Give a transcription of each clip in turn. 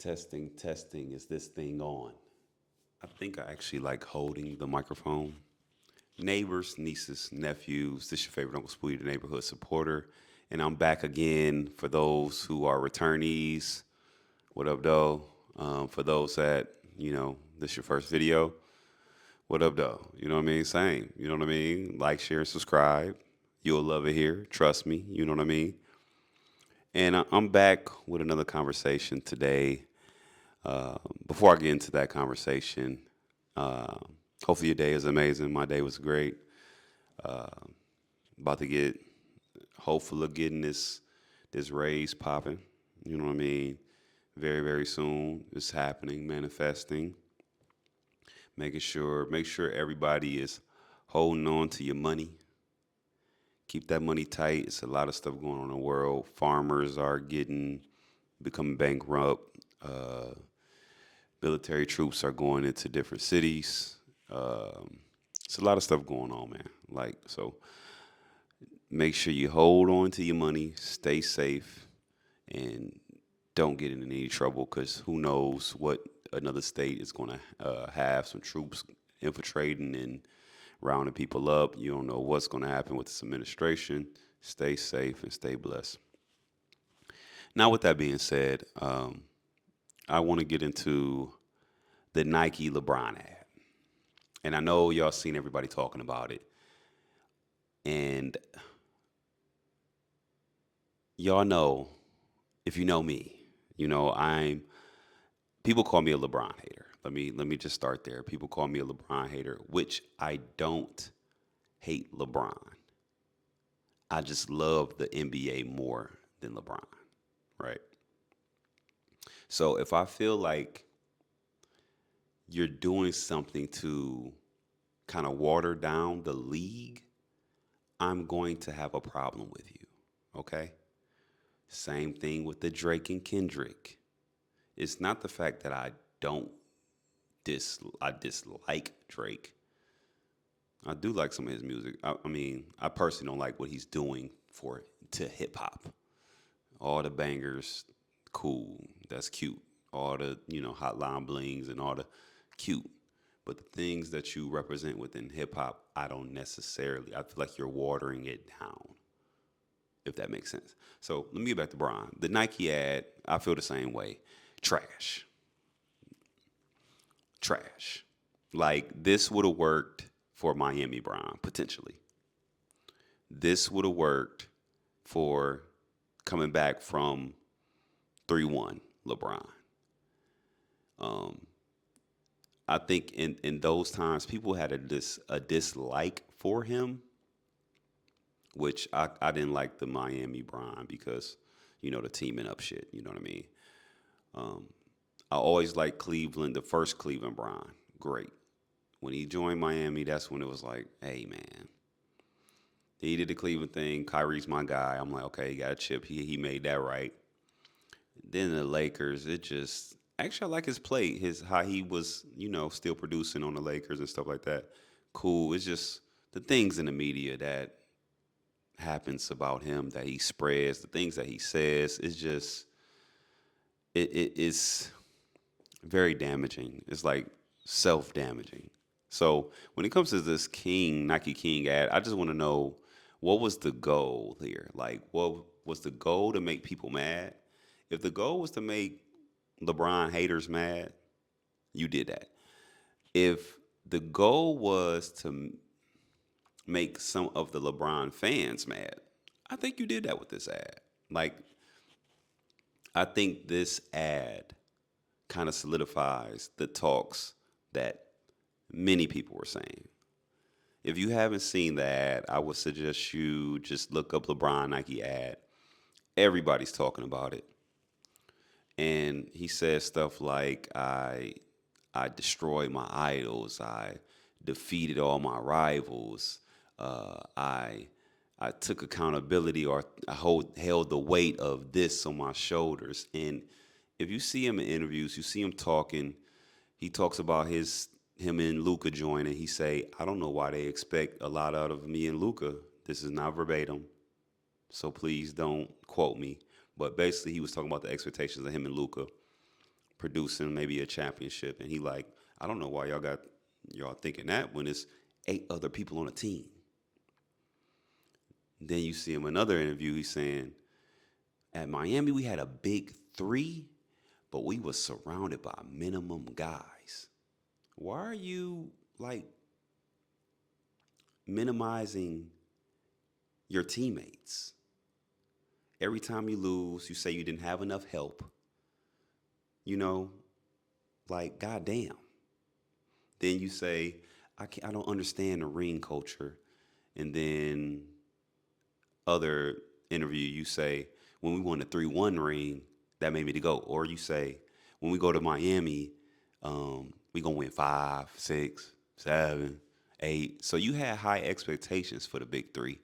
Testing, testing. Is this thing on? I think I actually like holding the microphone. Neighbors, nieces, nephews, this is your favorite Uncle Spooty, the neighborhood supporter. And I'm back again for those who are returnees. What up, though? For those that, this is your first video. What up, though? You know what I mean? Same. You know what I mean? Like, share, subscribe. You'll love it here. Trust me. You know what I mean? And I'm back with another conversation today. Before I get into that conversation, uh, hopefully your day is amazing. My day was great. About to get hopeful of getting this raise popping. You know what I mean? Very very soon. It's happening, manifesting. Make sure everybody is holding on to your money. Keep that money tight. It's a lot of stuff going on in the world. Farmers are becoming bankrupt. Military troops are going into different cities. It's a lot of stuff going on, man. So make sure you hold on to your money, stay safe, and don't get in any trouble because who knows what another state is going to have some troops infiltrating and rounding people up. You don't know what's going to happen with this administration. Stay safe and stay blessed. Now, with that being said, I want to get into the Nike LeBron ad. And I know y'all seen everybody talking about it. And y'all know, if you know me, people call me a LeBron hater. Let me just start there. People call me a LeBron hater, which I don't hate LeBron. I just love the NBA more than LeBron, right? So if I feel like you're doing something to kind of water down the league, I'm going to have a problem with you. Okay? Same thing with the Drake and Kendrick. It's not the fact that don't I dislike Drake. I do like some of his music. I mean, I personally don't like what he's doing to hip hop. All the bangers, cool. That's cute. All the, hotline blings and all the cute. But the things that you represent within hip hop, I don't necessarily. I feel like you're watering it down, if that makes sense. So let me get back to Brian. The Nike ad, I feel the same way. Trash. Trash. Like this would have worked for Miami Brian, potentially. This would have worked for coming back from 3-1 LeBron. Um, I think in those times, people had a dislike for him, which I didn't like the Miami Brian because, the teaming up shit. You know what I mean? Um, I always liked Cleveland, the first Cleveland Brian. Great. When he joined Miami, that's when it was like, hey, man. He did the Cleveland thing. Kyrie's my guy. I'm like, okay, he got a chip. He made that right. Then the Lakers, it just actually I like his play, his how he was, still producing on the Lakers and stuff like that. Cool. It's just the things in the media that happens about him that he spreads, the things that he says, it's just it is very damaging. It's like self-damaging. So when it comes to this Nike King ad, I just want to know what was the goal here? Like, what was the goal to make people mad? If the goal was to make LeBron haters mad, you did that. If the goal was to make some of the LeBron fans mad, I think you did that with this ad. Like, I think this ad kind of solidifies the talks that many people were saying. If you haven't seen the ad, I would suggest you just look up LeBron Nike ad. Everybody's talking about it. And he says stuff like I destroyed my idols. I defeated all my rivals. I took accountability, or held the weight of this on my shoulders. And if you see him in interviews, you see him talking. He talks about him and Luca joining. He say, I don't know why they expect a lot out of me and Luca. This is not verbatim, so please don't quote me. But basically, he was talking about the expectations of him and Luca. producing maybe a championship, and he like, I don't know why y'all thinking that when it's 8 other people on a team. Then you see him in another interview, he's saying, at Miami we had a big three, but we was surrounded by minimum guys. Why are you like minimizing your teammates? Every time you lose, you say you didn't have enough help. You know, like goddamn. Then you say, I don't understand the ring culture. And then other interview, you say, when we won the 3-1 ring, that made me to go. Or you say, when we go to Miami, we gonna win 5, 6, 7, 8. So you had high expectations for the big three,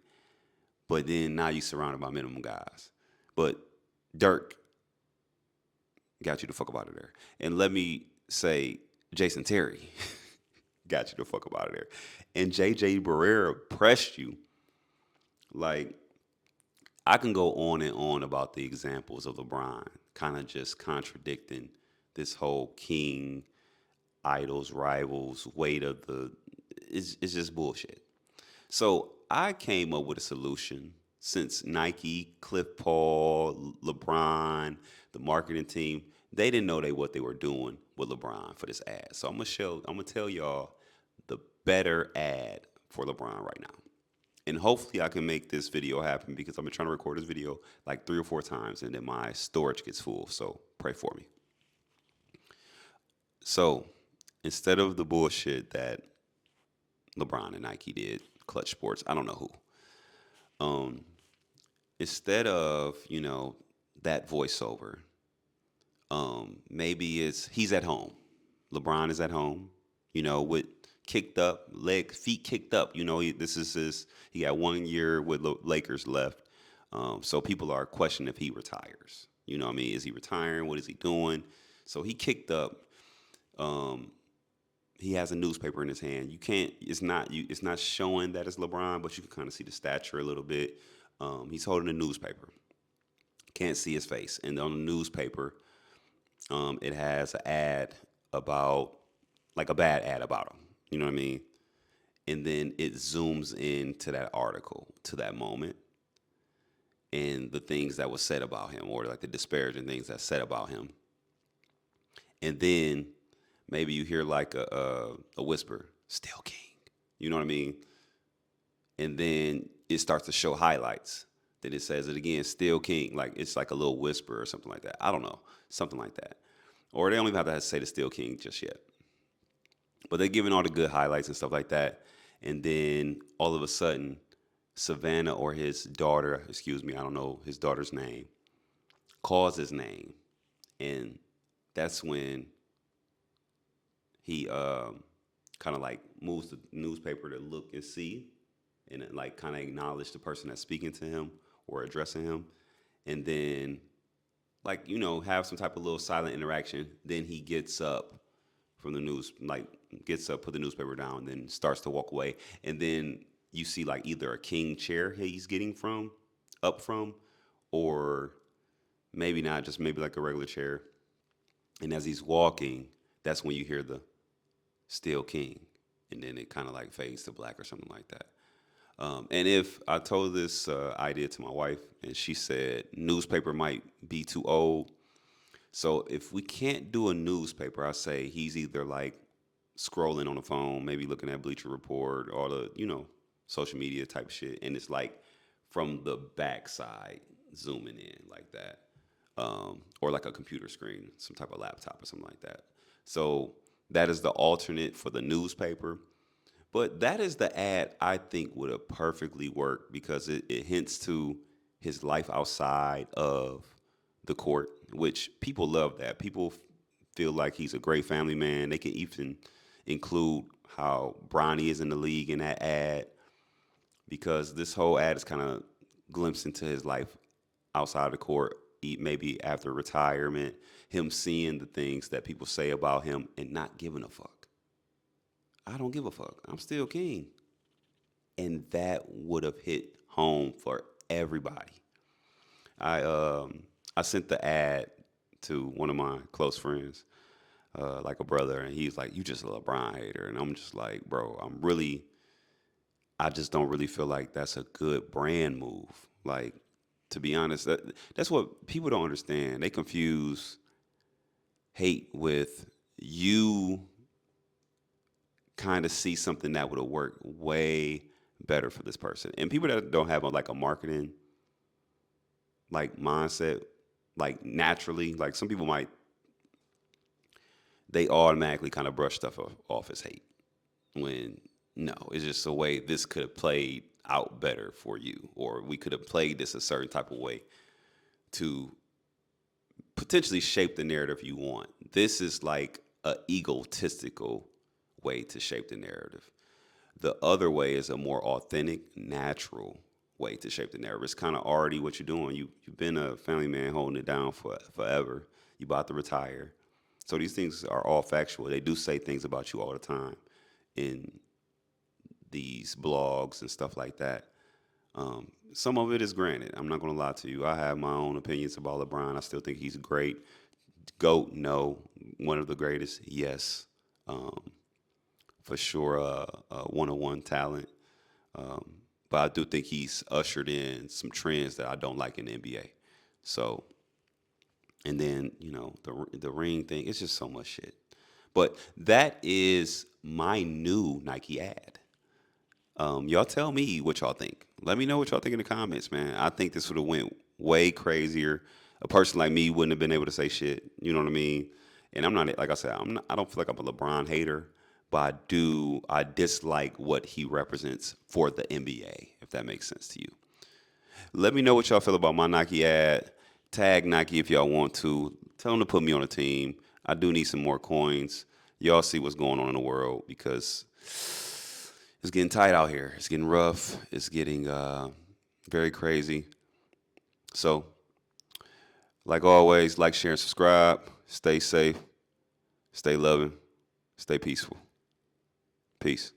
but then now you surrounded by minimum guys. But Dirk got you the fuck up out of there. And let me say, Jason Terry got you the fuck up out of there. And JJ Barrera pressed you. Like, I can go on and on about the examples of LeBron kind of just contradicting this whole king, idols, rivals, weight of the. It's just bullshit. So I came up with a solution since Nike, Cliff Paul, LeBron, the marketing team, they didn't know what they were doing with LeBron for this ad. So I'm gonna tell y'all the better ad for LeBron right now. And hopefully I can make this video happen because I've been trying to record this video like 3 or 4 times and then my storage gets full. So pray for me. So instead of the bullshit that LeBron and Nike did, Clutch Sports, I don't know who. Instead of, that voiceover, maybe he's at home. LeBron is at home, with kicked up, feet kicked up. He got 1 year with the Lakers left. So people are questioning if he retires. Is he retiring? What is he doing? So he kicked up. He has a newspaper in his hand. It's not showing that it's LeBron, but you can kind of see the stature a little bit. He's holding a newspaper. Can't see his face. And on the newspaper, it has an ad about, like a bad ad about him. You know what I mean? And then it zooms into that article, to that moment, and the things that was said about him, or like the disparaging things that said about him. And then maybe you hear like a whisper, "Still King." You know what I mean? And then it starts to show highlights. Then it says it again, "Still King." Like it's like a little whisper or something like that. I don't know, something like that. Or they don't even have to say the "Still King" just yet. But they're giving all the good highlights and stuff like that. And then all of a sudden, Savannah or his daughter, excuse me, I don't know his daughter's name, calls his name. And that's when he kind of like moves the newspaper to look and see and like kind of acknowledge the person that's speaking to him or addressing him. And then like, have some type of little silent interaction. Then he gets up from the news, like gets up, put the newspaper down, and then starts to walk away. And then you see like either a king chair he's getting up from, or maybe not, just maybe like a regular chair. And as he's walking, that's when you hear the "Still King," and then it kind of like fades to black or something like that. And if I told this idea to my wife, and she said newspaper might be too old. So if we can't do a newspaper, I say he's either like scrolling on the phone, maybe looking at Bleacher Report, or the social media type shit, and it's like from the backside zooming in like that, or like a computer screen, some type of laptop or something like that. So that is the alternate for the newspaper. But that is the ad I think would have perfectly worked because it hints to his life outside of the court, which people love that. People feel like he's a great family man. They can even include how Bronny is in the league in that ad because this whole ad is kind of glimpse into his life outside of the court, maybe after retirement, him seeing the things that people say about him and not giving a fuck. I don't give a fuck. I'm still king. And that would have hit home for everybody. I sent the ad to one of my close friends, like a brother, and he's like, "You just a LeBron hater," and I'm just like, "Bro, I just don't really feel like that's a good brand move." Like, to be honest, that's what people don't understand. They confuse hate with you kind of see something that would have worked way better for this person. And people that don't have like a marketing like mindset, like naturally, like some people might, they automatically kind of brush stuff off as hate when no, it's just a way this could have played out better for you, or we could have played this a certain type of way to potentially shape the narrative you want. This is like a egotistical way to shape the narrative. The other way is a more authentic, natural way to shape the narrative. It's kind of already what you're doing. You've been a family man holding it down for forever. You about to retire. So these things are all factual. They do say things about you all the time in these blogs and stuff like that. Some of it is granted. I'm not going to lie to you. I have my own opinions about LeBron. I still think he's great. GOAT, no. One of the greatest, yes. Um, for sure, one-on-one talent. But I do think he's ushered in some trends that I don't like in the NBA. So, and then the ring thing. It's just so much shit. But that is my new Nike ad. Y'all tell me what y'all think. Let me know what y'all think in the comments, man. I think this would have went way crazier. A person like me wouldn't have been able to say shit. You know what I mean? And I'm not, like I said, I don't feel like I'm a LeBron hater, but I dislike what he represents for the NBA, if that makes sense to you. Let me know what y'all feel about my Nike ad. Tag Nike if y'all want to. Tell them to put me on a team. I do need some more coins. Y'all see what's going on in the world because it's getting tight out here. It's getting rough. It's getting very crazy. So, like always, like, share, and subscribe. Stay safe. Stay loving. Stay peaceful. Peace.